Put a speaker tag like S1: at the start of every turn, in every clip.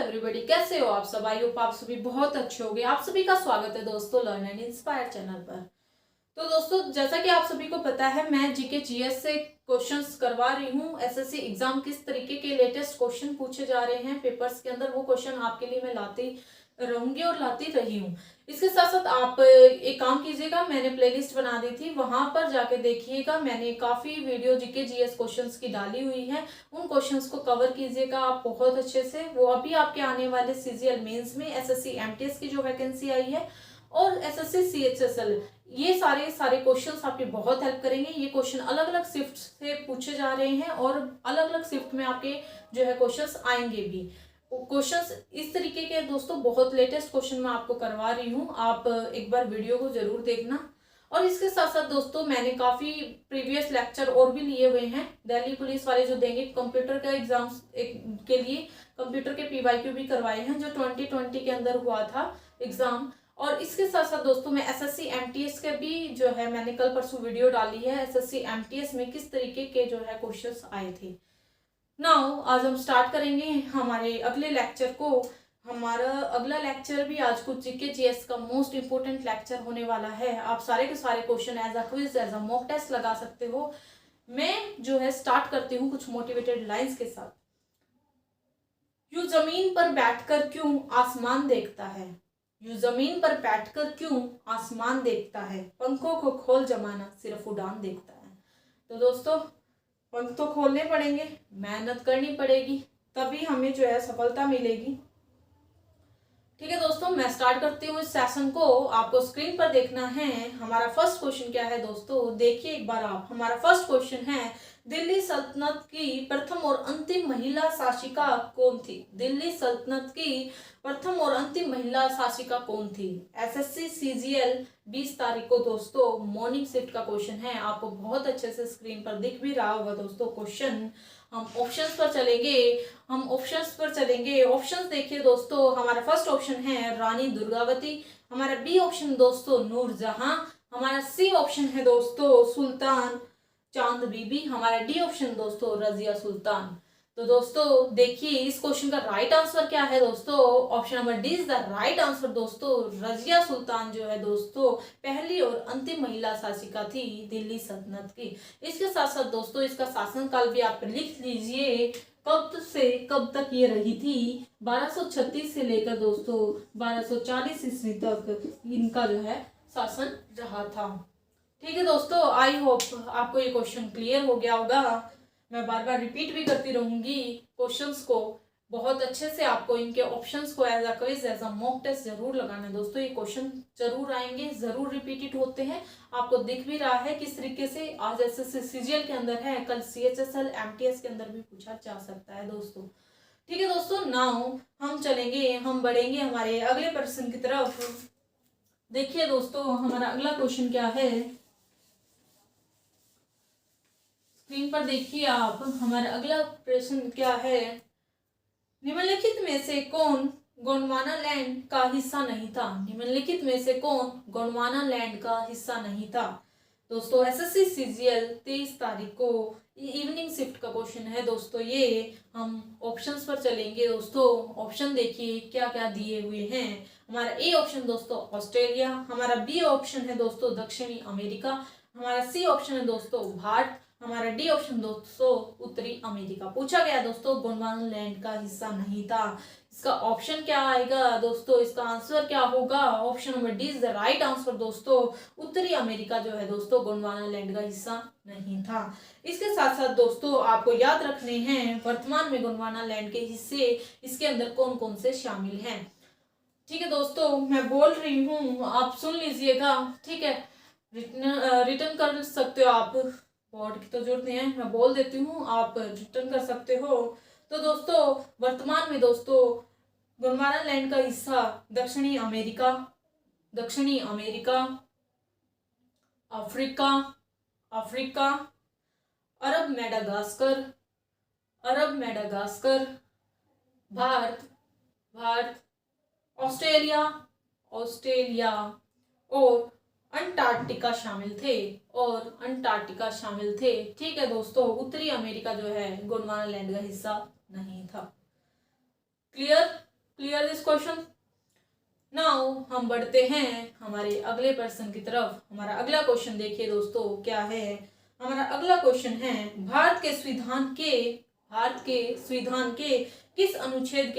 S1: Everybody, कैसे हो आप सब। आई होप आप सभी बहुत अच्छे होंगे। आप सभी का स्वागत है दोस्तों लर्न एंड इंस्पायर चैनल पर। तो दोस्तों, जैसा कि आप सभी को पता है, मैं जीके जीएस से क्वेश्चंस करवा रही हूँ। एसएससी एग्जाम किस तरीके के लेटेस्ट क्वेश्चन पूछे जा रहे हैं पेपर्स के अंदर, वो क्वेश्चन आपके लिए मैं लाती रहूंगी और लाती रही हूँ। इसके साथ साथ आप एक काम कीजिएगा, मैंने प्लेलिस्ट बना दी थी, वहां पर जाके देखिएगा। मैंने काफी वीडियो जीके जीएस क्वेश्चंस की डाली हुई है, उन क्वेश्चंस को कवर कीजिएगा आप बहुत अच्छे से। वो अभी आपके आने वाले सीजीएल मेंस में एसएससी एमटीएस की जो वैकेंसी आई है और एसएससी सीएचएसएल, ये सारे क्वेश्चंस आपके बहुत हेल्प करेंगे। ये क्वेश्चन अलग अलग शिफ्ट से पूछे जा रहे हैं और अलग अलग शिफ्ट में आपके जो है क्वेश्चंस आएंगे भी। क्वेश्चंस इस तरीके के दोस्तों, बहुत लेटेस्ट क्वेश्चन मैं आपको करवा रही हूँ, आप एक बार वीडियो को जरूर देखना। और इसके साथ साथ दोस्तों, मैंने काफी प्रीवियस लेक्चर और भी लिए हुए हैं। दिल्ली पुलिस वाले जो देंगे कंप्यूटर का एग्जाम के लिए, कंप्यूटर के पीवाईक्यू भी करवाए हैं जो 2020 के अंदर हुआ था एग्जाम। और इसके साथ साथ दोस्तों, मैं एसएससी एमटीएस के भी जो है मैंने कल परसों वीडियो डाली है, एसएससी एमटीएस में किस तरीके के जो है क्वेश्चंस आए थे। नाउ आज हम स्टार्ट करेंगे हमारे अगले लेक्चर को। हमारा अगला लेक्चर भी आज कुछ जीके जीएस का मोस्ट इंपोर्टेंट लेक्चर होने वाला है। आप सारे के सारे question as a quiz, as a mock test लगा सकते हो। मैं जो है स्टार्ट करती हूँ कुछ मोटिवेटेड लाइंस के साथ। यूं जमीन पर बैठकर क्यों आसमान देखता है, यूं जमीन पर बैठकर क्यों आसमान देखता है, पंखों को खोल जमाना सिर्फ उड़ान देखता है। तो दोस्तों, पंख तो खोलने पड़ेंगे, मेहनत करनी पड़ेगी, तभी हमें जो है सफलता मिलेगी। ठीक है दोस्तों, मैं स्टार्ट करती हूँ इस सेशन को। आपको स्क्रीन पर देखना है हमारा फर्स्ट क्वेश्चन क्या है दोस्तों, देखिए एक बार आप। हमारा फर्स्ट क्वेश्चन है, दिल्ली सल्तनत की प्रथम और अंतिम महिला शासिका कौन थी। दिल्ली सल्तनत की प्रथम और अंतिम महिला शासिका कौन थी। एसएससी सीजीएल 20 तारीख को दोस्तों मॉर्निंग शिफ्ट का क्वेश्चन है। आपको बहुत अच्छे से स्क्रीन पर दिख भी रहा होगा दोस्तों क्वेश्चन। हम ऑप्शंस पर चलेंगे। ऑप्शंस देखिए दोस्तों, हमारा फर्स्ट ऑप्शन है रानी दुर्गावती, हमारा बी ऑप्शन दोस्तों नूरजहां, हमारा सी ऑप्शन है दोस्तों सुल्तान चांद बीबी, हमारा डी ऑप्शन दोस्तों रजिया सुल्तान। तो दोस्तों देखिए इस क्वेश्चन का राइट आंसर क्या है दोस्तों, option number D is the right answer दोस्तों। रजिया सुल्तान जो है दोस्तों पहली और अंतिम महिला शासिका थी दिल्ली सल्तनत की। इसके साथ साथ दोस्तों इसका शासनकाल भी आप लिख लीजिए, कब से कब तक ये रही थी। 1236 से लेकर दोस्तों 1240 ईस्वी तक इनका जो है शासन रहा था। ठीक है दोस्तों, आई होप आपको ये क्वेश्चन क्लियर हो गया होगा। मैं बार बार रिपीट भी करती रहूंगी क्वेश्चंस को। बहुत अच्छे से आपको इनके ऑप्शंस को as a quiz, as a mock test जरूर लगाना है दोस्तों। ये क्वेश्चन जरूर आएंगे, जरूर रिपीटेड होते हैं। आपको दिख भी रहा है किस तरीके से आज एसएससी सीजीएल के अंदर है, कल सीएचएसएल एमटीएस के अंदर भी पूछा जा सकता है दोस्तों। ठीक है दोस्तों, नाउ हम बढ़ेंगे हमारे अगले प्रश्न की तरफ। देखिए दोस्तों हमारा अगला क्वेश्चन क्या है, स्क्रीन पर देखिए आप। हमारा अगला प्रश्न क्या है, निम्नलिखित में से कौन गोंडवाना लैंड का हिस्सा नहीं था। निम्नलिखित में से कौन गोंडवाना लैंड का हिस्सा नहीं था। दोस्तों एसएससी सीजीएल 23 तारीख को इवनिंग शिफ्ट का क्वेश्चन है दोस्तों। ये हम ऑप्शंस पर चलेंगे दोस्तों। ऑप्शन देखिए क्या क्या दिए हुए हैं। हमारा ए ऑप्शन दोस्तों ऑस्ट्रेलिया, हमारा बी ऑप्शन है दोस्तों दक्षिणी अमेरिका, हमारा सी ऑप्शन है दोस्तों भारत, हमारा डी ऑप्शन दोस्तों उत्तरी अमेरिका। पूछा गया दोस्तों गोंडवाना लैंड का हिस्सा नहीं था। इसका ऑप्शन क्या आएगा दोस्तों, इसका आंसर क्या होगा, option number D is the right answer दोस्तों। उत्तरी अमेरिका जो है दोस्तों गोंडवाना लैंड का हिस्सा नहीं था। इसके साथ साथ दोस्तों आपको याद रखने हैं वर्तमान में गोंडवाना लैंड के हिस्से इसके अंदर कौन कौन से शामिल हैं। ठीक है दोस्तों, मैं बोल रही हूँ, आप सुन लीजिएगा। ठीक है, रिटर्न कर सकते हो आप, बोर्ड की तो जरूरत नहीं है, मैं बोल देती हूँ, आप रिटर्न कर सकते हो। तो दोस्तों वर्तमान में दोस्तों गोंडवाना लैंड का हिस्सा दक्षिणी अमेरिका, अफ्रीका, अरब मेडागास्कर, भारत, ऑस्ट्रेलिया और अंटार्कटिका शामिल थे। ठीक है दोस्तों, उत्तरी अमेरिका जो है गोंडवाना लैंड का हिस्सा नहीं था। Clear. Clear this question? Now हम बढ़ते हैं हमारे अगले प्रश्न की तरफ। हमारा अगला क्वेश्चन देखिए दोस्तों क्या है। हमारा अगला क्वेश्चन है, भारत के संविधान के किस अनुच्छेद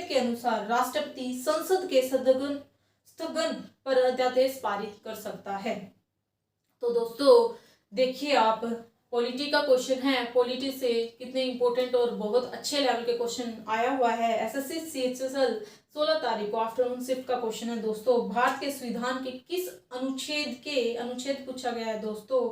S1: के अनुसार राष्ट्रपति संसद के स्थगन पर अध्यादेश पारित कर सकता है? तो दोस्तों देखिए, आप पॉलिटी का क्वेश्चन है। पॉलिटी से कितने इंपॉर्टेंट और बहुत अच्छे लेवल के क्वेश्चन आया हुआ है। एसएससी CHSL 16 तारीख को आफ्टरनून शिफ्ट का क्वेश्चन है दोस्तों। भारत के संविधान के किस अनुच्छेद पूछा गया है दोस्तों,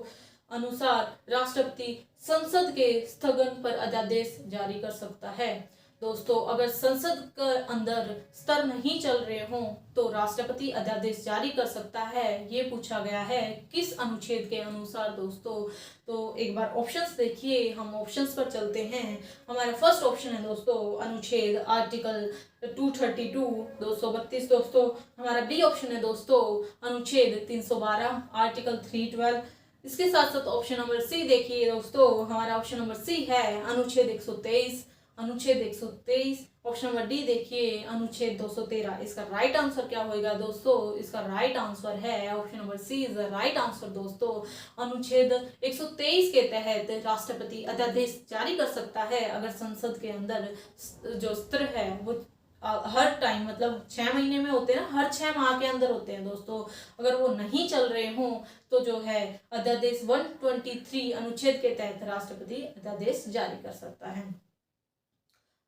S1: अनुसार राष्ट्रपति संसद के स्थगन पर अध्यादेश जारी कर सकता है? दोस्तों अगर संसद के अंदर स्तर नहीं चल रहे हों तो राष्ट्रपति अध्यादेश जारी कर सकता है, ये पूछा गया है किस अनुच्छेद के अनुसार दोस्तों। तो एक बार ऑप्शंस देखिए, हम ऑप्शंस पर चलते हैं। हमारा फर्स्ट ऑप्शन है दोस्तों अनुच्छेद आर्टिकल 232 232 दोस्तों। हमारा बी ऑप्शन है दोस्तों अनुच्छेद 312 आर्टिकल 312। इसके साथ साथ ऑप्शन नंबर सी देखिए दोस्तों, हमारा ऑप्शन नंबर सी है अनुच्छेद 123 ऑप्शन नंबर डी देखिए अनुच्छेद 213। इसका राइट आंसर क्या होगा दोस्तों? इसका राइट आंसर है option number C is the right answer दोस्तों। अनुच्छेद 123 के तहत राष्ट्रपति अध्यादेश जारी कर सकता है अगर संसद के अंदर जो स्तर है वो हर टाइम मतलब 6 महीने में होते हैं ना, हर 6 माह के अंदर होते हैं दोस्तों। अगर वो नहीं चल रहे हों तो जो है अध्यादेश 123 अनुच्छेद के तहत राष्ट्रपति अध्यादेश जारी कर सकता है।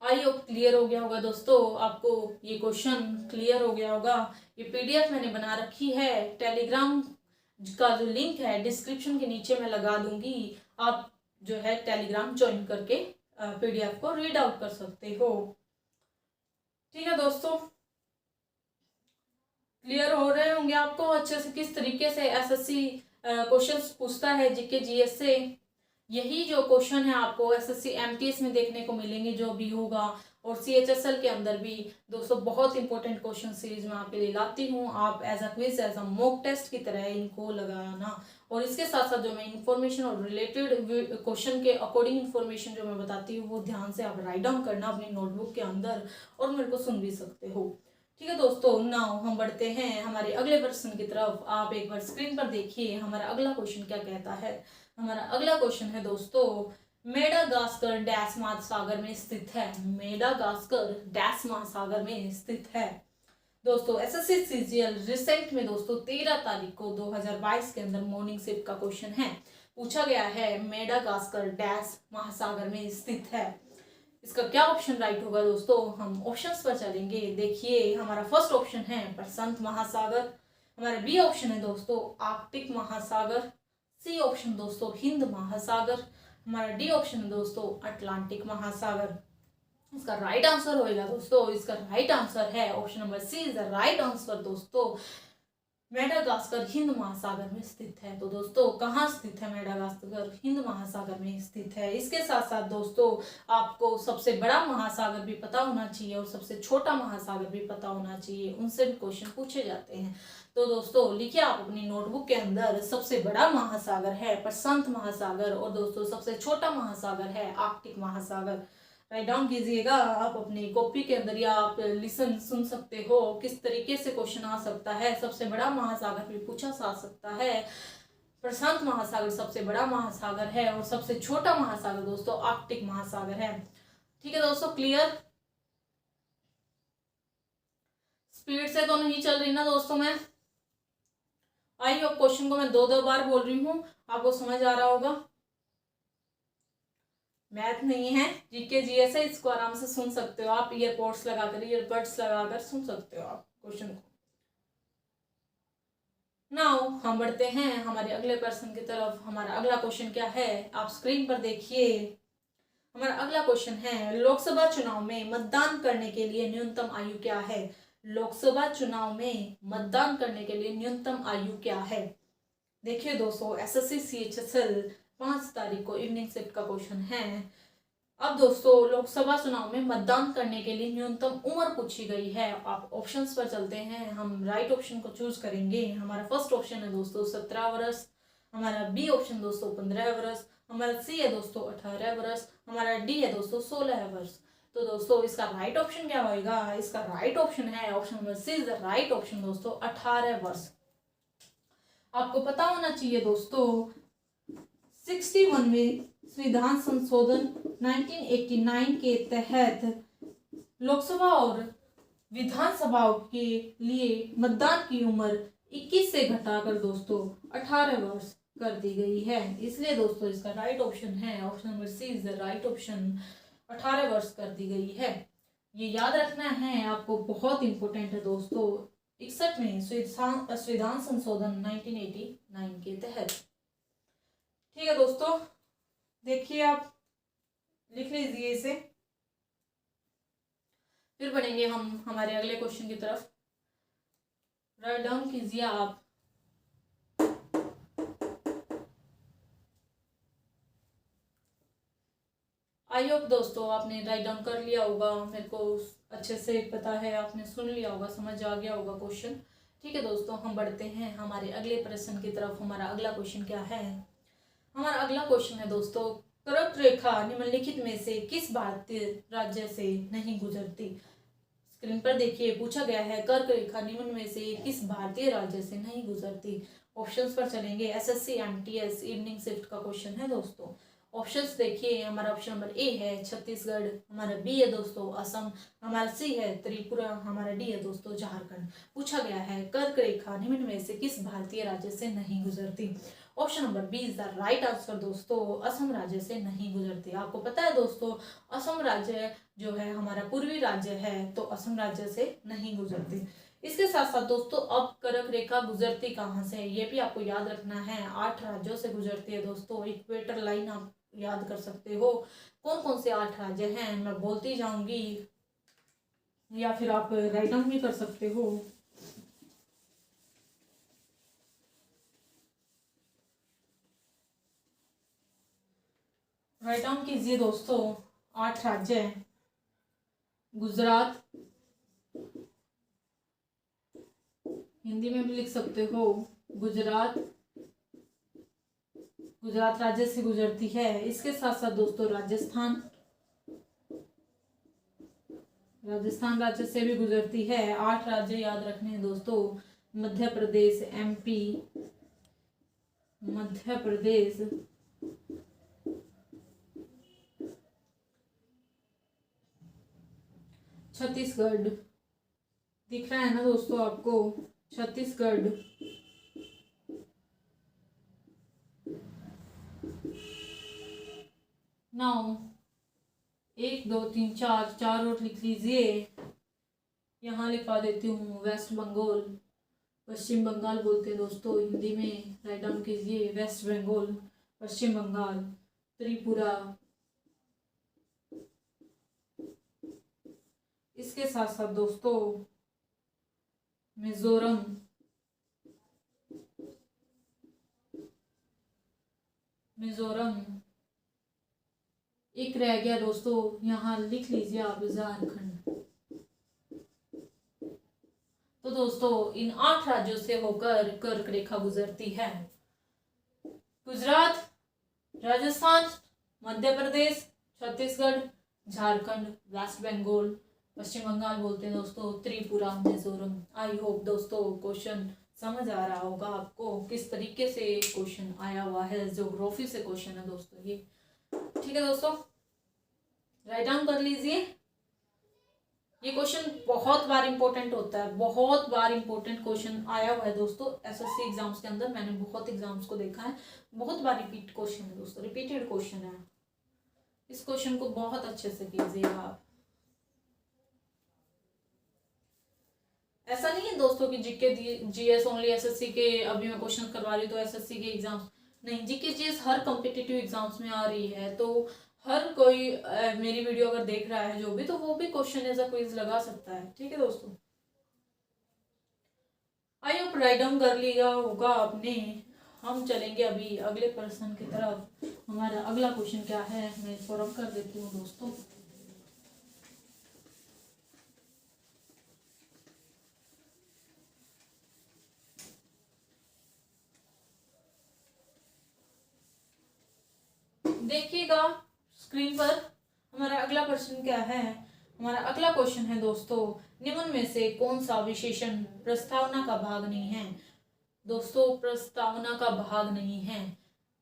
S1: आई होप क्लियर हो गया होगा दोस्तों, आपको ये क्वेश्चन क्लियर हो गया होगा। ये PDF मैंने बना रखी है, टेलीग्राम का जो लिंक है डिस्क्रिप्शन के नीचे मैं लगा दूंगी। आप जो है टेलीग्राम ज्वाइन करके PDF को रीड आउट कर सकते हो। ठीक है दोस्तों, क्लियर हो रहे होंगे आपको अच्छे से किस तरीके से SSC क्वेश्चंस पूछता है जीके GS से। यही जो क्वेश्चन है आपको SSC MTS में देखने को मिलेंगे जो भी होगा, और CHSL के अंदर भी दोस्तों बहुत इंपॉर्टेंट क्वेश्चन सीरीज में आपके लिए लाती हूँ। आप as a quiz as a mock test की तरह इनको लगाना, और इसके साथ साथ जो मैं इन्फॉर्मेशन और रिलेटेड क्वेश्चन के अकॉर्डिंग इन्फॉर्मेशन जो मैं बताती हूँ वो ध्यान से आप राइट डाउन करना अपनी नोटबुक के अंदर, और मेरे को सुन भी सकते हो। ठीक है दोस्तों, नाउ हम बढ़ते हैं हमारे अगले प्रश्न की तरफ। आप एक बार स्क्रीन पर देखिए हमारा अगला क्वेश्चन क्या कहता है। हमारा अगला क्वेश्चन है दोस्तों, मेडागास्कर डैश महासागर में स्थित है। मेडागास्कर डैश महासागर में स्थित है दोस्तों। SSC CGL रिसेंट में दोस्तों 13 तारीख को 2022 के अंदर मॉर्निंग शिफ्ट का क्वेश्चन है, पूछा गया है मेडागास्कर डैश महासागर में स्थित है। इसका क्या ऑप्शन राइट होगा दोस्तों? हम ऑप्शंस पर चलेंगे। देखिए हमारा फर्स्ट ऑप्शन है प्रशांत महासागर, हमारा बी ऑप्शन है दोस्तों आर्कटिक महासागर, सी ऑप्शन दोस्तों हिंद महासागर, हमारा डी ऑप्शन है दोस्तों अटलांटिक महासागर। इसका राइट आंसर होएगा दोस्तों, इसका राइट आंसर है option number C is the right answer दोस्तों। मेडागास्कर हिंद महासागर में स्थित है। तो दोस्तों कहाँ स्थित है मेडागास्कर? हिंद महासागर में स्थित है। इसके साथ साथ दोस्तों आपको सबसे बड़ा महासागर भी पता होना चाहिए और सबसे छोटा महासागर भी पता होना चाहिए, उनसे भी क्वेश्चन पूछे जाते हैं। तो दोस्तों लिखिए आप अपनी नोटबुक के अंदर, सबसे बड़ा महासागर है प्रशांत महासागर, और दोस्तों सबसे छोटा महासागर है आर्कटिक महासागर। राइट डाउन कीजिएगा आप अपनी कॉपी के अंदर, या आप लिसन सुन सकते हो किस तरीके से क्वेश्चन आ सकता है। सबसे बड़ा महासागर भी पूछा जा सकता है। प्रशांत महासागर सबसे बड़ा महासागर है, और सबसे छोटा महासागर दोस्तों आर्कटिक महासागर है। ठीक है दोस्तों, क्लियर? स्पीड से तो नहीं चल रही ना दोस्तों मैं? आई होप क्वेश्चन को मैं 2 बार बोल रही हूँ, आपको समझ आ रहा होगा। मैथ नहीं है, जीके जीएस है, इसको आराम से सुन सकते हो आप, ईयरपोर्ट्स लगाकर, ईयरबड्स लगाकर सुन सकते हो आप क्वेश्चन को। नाउ हम बढ़ते हैं हमारे अगले प्रश्न की तरफ। हमारा अगला क्वेश्चन क्या है आप स्क्रीन पर देखिए। हमारा अगला क्वेश्चन है, लोकसभा चुनाव में मतदान करने के लिए न्यूनतम आयु क्या है? लोकसभा चुनाव में मतदान करने के लिए न्यूनतम आयु क्या है? देखिए दोस्तों SSC CHSL 5 तारीख को इवनिंग शिफ्ट का क्वेश्चन है। अब दोस्तों लोकसभा चुनाव में मतदान करने के लिए न्यूनतम उम्र पूछी गई है। आप ऑप्शंस पर चलते हैं, हम राइट ऑप्शन को चूज करेंगे। हमारा फर्स्ट ऑप्शन है दोस्तों 17 वर्ष, हमारा बी ऑप्शन दोस्तों 15 वर्ष, हमारा सी है दोस्तों 18 वर्ष, हमारा डी है दोस्तों 16 वर्ष। तो दोस्तों इसका राइट ऑप्शन क्या होगा? इसका राइट ऑप्शन है option number C is the right option दोस्तों, 18 वर्ष। आपको पता होना चाहिए दोस्तों 61वें संविधान संशोधन 1989 के तहत लोकसभा और विधानसभाओं के लिए मतदान की उम्र 21 से घटाकर दोस्तों 18 वर्ष कर दी गई है। इसलिए दोस्तों इसका राइट ऑप्शन है option number C is the right option, 18 वर्ष कर दी गई है। ये याद रखना है आपको, बहुत इंपॉर्टेंट है दोस्तों 61वें संविधान संशोधन 1989 के तहत। ठीक है दोस्तों, देखिए आप लिख लीजिए इसे, फिर बढ़ेंगे हम हमारे अगले क्वेश्चन की तरफ। राइट डाउन कीजिए आप। आई होप दोस्तों आपने राइट डाउन कर लिया होगा, मेरे को अच्छे से पता है आपने सुन लिया होगा, समझ आ गया होगा क्वेश्चन। ठीक है दोस्तों, हम बढ़ते हैं हमारे अगले प्रश्न की तरफ। हमारा अगला क्वेश्चन क्या है? हमारा अगला क्वेश्चन है दोस्तों, कर्क रेखा निम्नलिखित में से किस भारतीय राज्य से नहीं गुजरती? स्क्रीन पर देखिए, पूछा गया है कर्क रेखा निम्न में से किस भारतीय राज्य से नहीं गुजरती। ऑप्शंस पर चलेंगे, एसएससी एमटीएस इवनिंग शिफ्ट का क्वेश्चन है दोस्तों। ऑप्शंस देखिए, हमारा ऑप्शन नंबर ए है छत्तीसगढ़, हमारा बी है दोस्तों असम, हमारा सी है त्रिपुरा, हमारा डी है दोस्तों झारखंड। पूछा गया है कर्क रेखा निम्न में से किस भारतीय राज्य से नहीं गुजरती। Option number B is the right answer दोस्तों, असम राज्य से नहीं गुजरती। आपको पता है दोस्तों असम राज्य जो है हमारा पूर्वी राज्य है, तो असम राज्य से नहीं गुजरती। इसके साथ साथ दोस्तों अब कर्क रेखा गुजरती कहाँ से है ये भी आपको याद रखना है। 8 राज्यों से गुजरती है दोस्तों। इक्वेटर लाइन आप याद कर सकते हो। कौन कौन से 8 राज्य हैं मैं बोलती जाऊंगी, या फिर आप राइट डाउन भी कर सकते हो। राइट डाउन कीजिए दोस्तों, 8 राज्य हैं। गुजरात, हिंदी में भी लिख सकते हो गुजरात, गुजरात राज्य से गुजरती है। इसके साथ साथ दोस्तों राजस्थान, राजस्थान राज्य से भी गुजरती है। 8 राज्य याद रखने हैं दोस्तों, मध्य प्रदेश, एमपी, मध्य प्रदेश, छत्तीसगढ़, दिख रहा है ना दोस्तों आपको, छत्तीसगढ़, नौ 1 2 3 4 और लिख लीजिए। यहाँ लिखवा देती हूँ वेस्ट बंगाल, पश्चिम बंगाल बोलते हैं दोस्तों हिंदी में, राइट डाउन कीजिए वेस्ट बंगाल, पश्चिम बंगाल, त्रिपुरा। इसके साथ साथ दोस्तों मिजोरम, मिजोरम, एक रह गया दोस्तों, यहाँ लिख लीजिए आप झारखंड। तो दोस्तों इन 8 राज्यों से होकर कर्क रेखा गुजरती है। गुजरात, राजस्थान, मध्य प्रदेश, छत्तीसगढ़, झारखंड, वेस्ट बंगाल, पश्चिम बंगाल बोलते हैं दोस्तों, त्रिपुरा, मिजोरम। आई होप दोस्तों क्वेश्चन समझ आ रहा होगा आपको किस तरीके से क्वेश्चन आया हुआ है। ज्योग्राफी से क्वेश्चन है दोस्तों ये। ठीक है दोस्तों, राइट डाउन कर लीजिए। ये क्वेश्चन बहुत बार इंपॉर्टेंट होता है, बहुत बार इंपॉर्टेंट क्वेश्चन आया हुआ है दोस्तों एसएससी एग्जाम्स के अंदर। मैंने बहुत एग्जाम्स को देखा है, बहुत बार रिपीट क्वेश्चन है दोस्तों, रिपीटेड क्वेश्चन है। इस क्वेश्चन को बहुत अच्छे से कीजिएगा आप। ऐसा नहीं है दोस्तों कि जीके जीएस ओनली एसएससी के अभी मैं क्वेश्चन करवा रही हूँ तो एसएससी के एग्जाम्स नहीं, जीके जीएस हर कॉम्पिटिटिव एग्जाम्स में आ रही है। तो हर कोई मेरी वीडियो अगर देख रहा है जो भी, तो वो भी क्वेश्चन एज अ क्विज लगा सकता है। ठीक है दोस्तों, आई होप राइट डाउन कर लिया होगा आपने। हम चलेंगे अभी अगले प्रश्न की तरफ। हमारा अगला क्वेश्चन क्या है मैं इसको रब कर देती हूँ दोस्तों। देखिएगा स्क्रीन पर, हमारा अगला प्रश्न क्या है? हमारा अगला क्वेश्चन है दोस्तों, निम्न में से कौन सा विशेषण प्रस्तावना का भाग नहीं है? दोस्तों प्रस्तावना का भाग नहीं है।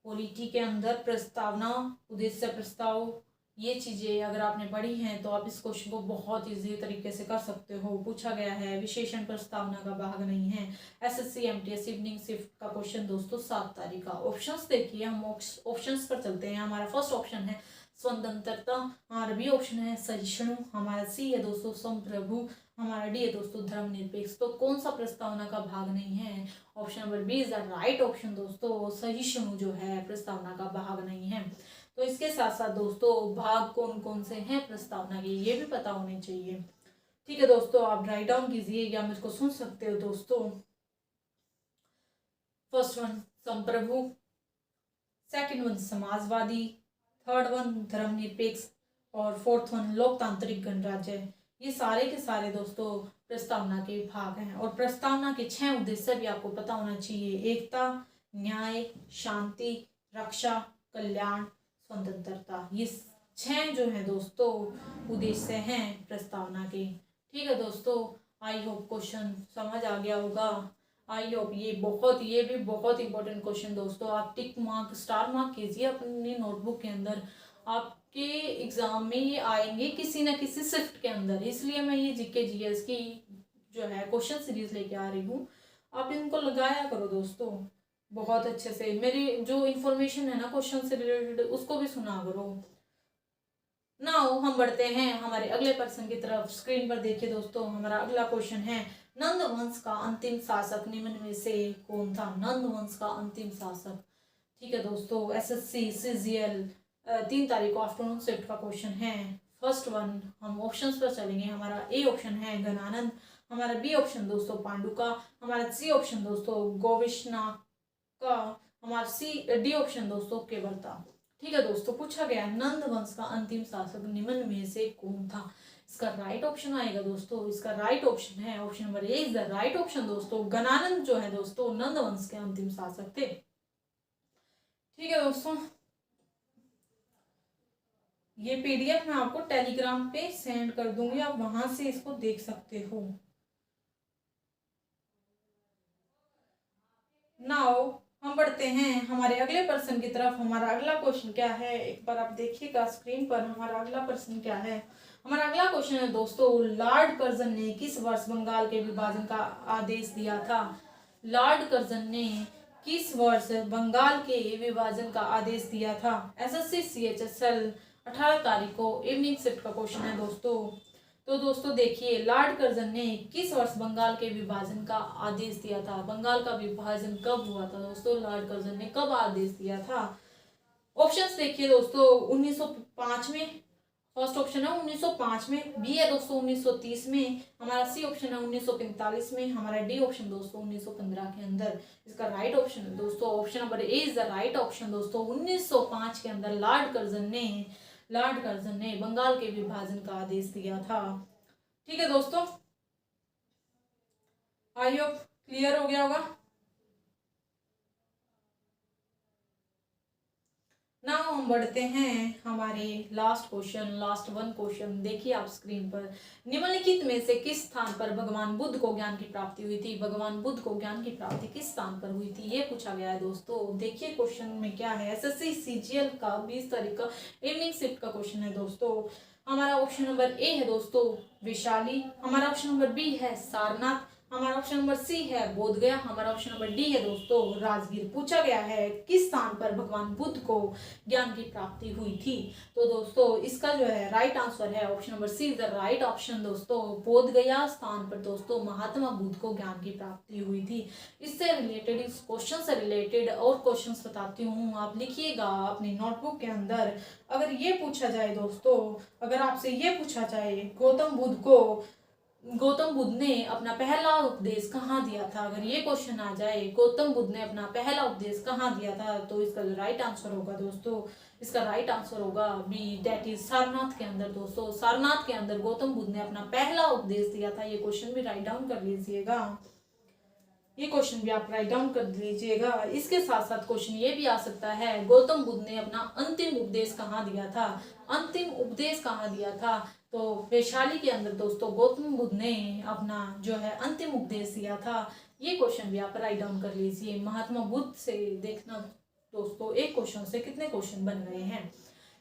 S1: पॉलिटी के अंदर प्रस्तावना, उद्देश्य प्रस्ताव, ये चीजें अगर आपने पढ़ी हैं तो आप इस क्वेश्चन को बहुत इजी तरीके से कर सकते हो। पूछा गया है विशेषण प्रस्तावना का भाग नहीं है। एसएससी एमटीएस इवनिंग शिफ्ट का क्वेश्चन दोस्तों 7 तारीख का। ऑप्शंस देखिए, हम ऑप्शंस पर चलते हैं। हमारा फर्स्ट ऑप्शन है स्वतंत्रता, हमारा बी ऑप्शन है सहिष्णु, हमारा सी है दोस्तों संप्रभु, हमारा डी है दोस्तों धर्मनिरपेक्ष। तो कौन सा प्रस्तावना का भाग नहीं है? Option number B is the right option दोस्तों। सहिष्णु जो है प्रस्तावना का भाग नहीं है। तो इसके साथ साथ दोस्तों भाग कौन कौन से हैं प्रस्तावना के, ये भी पता होने चाहिए। ठीक है दोस्तों, आप राइट डाउन कीजिए या मुझको सुन सकते हो दोस्तों। फर्स्ट वन संप्रभु, second one Samajwadi, third one धर्मनिरपेक्ष और फोर्थ वन लोकतांत्रिक गणराज्य। ये सारे के सारे दोस्तों प्रस्तावना के भाग हैं। और प्रस्तावना के 6 उद्देश्य भी आपको पता होना चाहिए। एकता, न्याय, शांति, रक्षा, कल्याण, स्वतंत्रता। ये 6 जो है दोस्तों उद्देश्य हैं प्रस्तावना के। ठीक है दोस्तों, आई होप क्वेश्चन समझ आ गया होगा। आई होप ये भी बहुत इंपॉर्टेंट क्वेश्चन दोस्तों। आप टिक मार्क, स्टार मार्क कीजिए अपनी नोटबुक के अंदर। आपके एग्जाम में ये आएंगे किसी न किसी शिफ्ट के अंदर, इसलिए मैं ये जीके जीएस की जो है क्वेश्चन सीरीज लेके आ रही हूँ। आप इनको लगाया करो दोस्तों बहुत अच्छे से। मेरी जो इन्फॉर्मेशन है ना क्वेश्चन से रिलेटेड, उसको भी सुना करो। नाउ हम बढ़ते हैं हमारे अगले प्रश्न की तरफ। स्क्रीन पर देखिए दोस्तों, हमारा अगला क्वेश्चन है नंद वंश का अंतिम शासक निम्न में से कौन था? नंद वंश का अंतिम शासक। ठीक है दोस्तों, एसएससी सीजीएल 3 तारीख को आफ्टरनून शिफ्ट का क्वेश्चन है। फर्स्ट वन हम ऑप्शंस पर चलेंगे। हमारा ए ऑप्शन है गणानंद, हमारा बी ऑप्शन दोस्तों पांडुका, हमारा सी ऑप्शन दोस्तों गोविष्णा का, हमारा सी डी ऑप्शन दोस्तों केवलता। ठीक है दोस्तों, पूछा गया नंद वंश का अंतिम शासक निम्न में से कौन था? इसका राइट ऑप्शन आएगा दोस्तों, इसका राइट ऑप्शन है option number A is the right option दोस्तों। गणानंद जो है दोस्तों नंद वंश के अंतिम शासक थे। ठीक है दोस्तों, ये पीडीएफ मैं आपको टेलीग्राम पे सेंड कर दूंगी, आप वहां से इसको देख सकते हो। नाउ हम बढ़ते हैं हमारे अगले प्रश्न की तरफ। हमारा अगला क्वेश्चन क्या है, एक बार आप देखिएगा स्क्रीन पर। हमारा अगला प्रश्न क्या है? हमारा अगला क्वेश्चन है दोस्तों, लॉर्ड कर्जन ने किस वर्ष बंगाल के विभाजन का आदेश दिया था? लॉर्ड कर्जन ने किस वर्ष बंगाल के विभाजन का आदेश दिया था? एसएससी सीएचएसएल 18 तारीख को इवनिंग शिफ्ट का क्वेश्चन है दोस्तों। तो दोस्तों देखिए, लॉर्ड कर्जन ने किस वर्ष बंगाल के विभाजन का आदेश दिया था? बंगाल का विभाजन कब हुआ था दोस्तों? लॉर्ड कर्जन ने कब आदेश दिया था? ऑप्शंस देखिए दोस्तों, 1905 में फर्स्ट ऑप्शन है 1905 में, बी है दोस्तों 1930 में, हमारा सी ऑप्शन है 1945 में, हमारा डी ऑप्शन दोस्तों 1915 के अंदर। इसका राइट ऑप्शन है दोस्तों option number A is the right option दोस्तों। 1905 के अंदर लॉर्ड कर्जन ने बंगाल के विभाजन का आदेश दिया था। ठीक है दोस्तों, आई होप क्लियर हो गया होगा। नाउ हम बढ़ते हैं हमारे लास्ट वन क्वेश्चन। देखिए आप स्क्रीन पर, निम्नलिखित में से किस स्थान पर भगवान बुद्ध को ज्ञान की प्राप्ति हुई थी? भगवान बुद्ध को ज्ञान की प्राप्ति किस स्थान पर हुई थी, ये पूछा गया है दोस्तों। देखिए क्वेश्चन में क्या है, एसएससी सीजीएल का 20 तारीख का इवनिंग शिफ्ट का क्वेश्चन है दोस्तों। हमारा ऑप्शन नंबर ए है दोस्तों वैशाली, हमारा ऑप्शन नंबर बी है सारनाथ, हमारा ऑप्शन नंबर सी है बोधगया, हमारा ऑप्शन नंबर डी है दोस्तों राजगीर। पूछा गया है किस स्थान पर भगवान बुद्ध को ज्ञान की प्राप्ति हुई थी? तो दोस्तों इसका जो है राइट आंसर है option number see the right option दोस्तों। बोधगया स्थान पर दोस्तों महात्मा बुद्ध को ज्ञान की प्राप्ति हुई थी। इससे रिलेटेड, इस क्वेश्चन से रिलेटेड और क्वेश्चंस बताती हूँ, आप लिखिएगा अपनी नोटबुक के अंदर। अगर ये पूछा जाए दोस्तों, अगर आपसे ये पूछा जाए गौतम बुद्ध ने अपना पहला उपदेश कहाँ दिया था, अगर ये क्वेश्चन आ जाए गौतम बुद्ध ने अपना पहला उपदेश कहाँ दिया था, तो इसका जो राइट आंसर होगा दोस्तों, इसका राइट आंसर होगा बी, दैट इज सारनाथ के अंदर दोस्तों। सारनाथ के अंदर गौतम बुद्ध ने अपना पहला उपदेश दिया था। ये क्वेश्चन भी राइट डाउन कर लीजिएगा। ये क्वेश्चन भी आप राइट डाउन कर लीजिएगा। इसके साथ साथ क्वेश्चन ये भी आ सकता है, गौतम बुद्ध ने अपना अंतिम उपदेश कहाँ दिया था? अंतिम उपदेश कहाँ दिया था? तो वैशाली के अंदर दोस्तों गौतम बुद्ध ने अपना जो है अंतिम उपदेश दिया था। ये क्वेश्चन भी आप राइट डाउन कर लीजिए। महात्मा बुद्ध से देखना दोस्तों, एक क्वेश्चन से कितने क्वेश्चन बन गए हैं।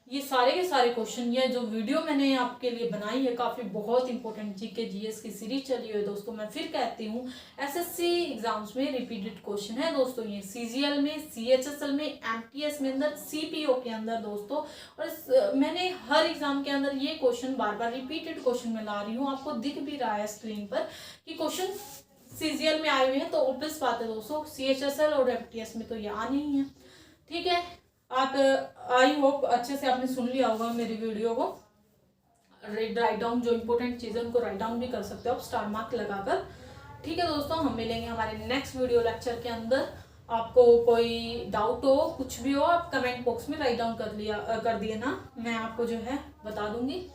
S1: ये सारे के सारे क्वेश्चन, ये जो वीडियो मैंने आपके लिए बनाई है काफ़ी बहुत इंपॉर्टेंट जीके जीएस की सीरीज चली हुई है दोस्तों। मैं फिर कहती हूँ, एसएससी एग्जाम्स में रिपीटेड क्वेश्चन है दोस्तों ये, सीजीएल में, सीएचएसएल में, एमटीएस में अंदर, सीपीओ के अंदर दोस्तों। और मैंने हर एग्जाम के अंदर ये क्वेश्चन बार बार रिपीटेड क्वेश्चन में ला रही हूँ। आपको दिख भी रहा है स्क्रीन पर कि क्वेश्चन सीजीएल में आए हुए हैं, तो ऑब्वियस बात है दोस्तों सीएचएसएल और एमटीएस में तो ये आने ही है। ठीक है, आप आई होप अच्छे से आपने सुन लिया होगा मेरी वीडियो को। राइट डाउन जो इंपॉर्टेंट चीज़ें उनको राइट डाउन भी कर सकते हो आप स्टार मार्क लगाकर। ठीक है दोस्तों, हम मिलेंगे हमारे नेक्स्ट वीडियो लेक्चर के अंदर। आपको कोई डाउट हो, कुछ भी हो, आप कमेंट बॉक्स में राइट डाउन कर दिए ना, मैं आपको जो है बता दूंगी।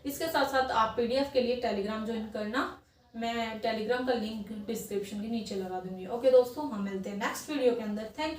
S1: इसके साथ साथ आप पीडीएफ के लिए टेलीग्राम ज्वाइन करना, मैं टेलीग्राम का लिंक डिस्क्रिप्शन के नीचे लगा दूंगी। ओके दोस्तों, हम मिलते हैं नेक्स्ट वीडियो के अंदर। Thank you.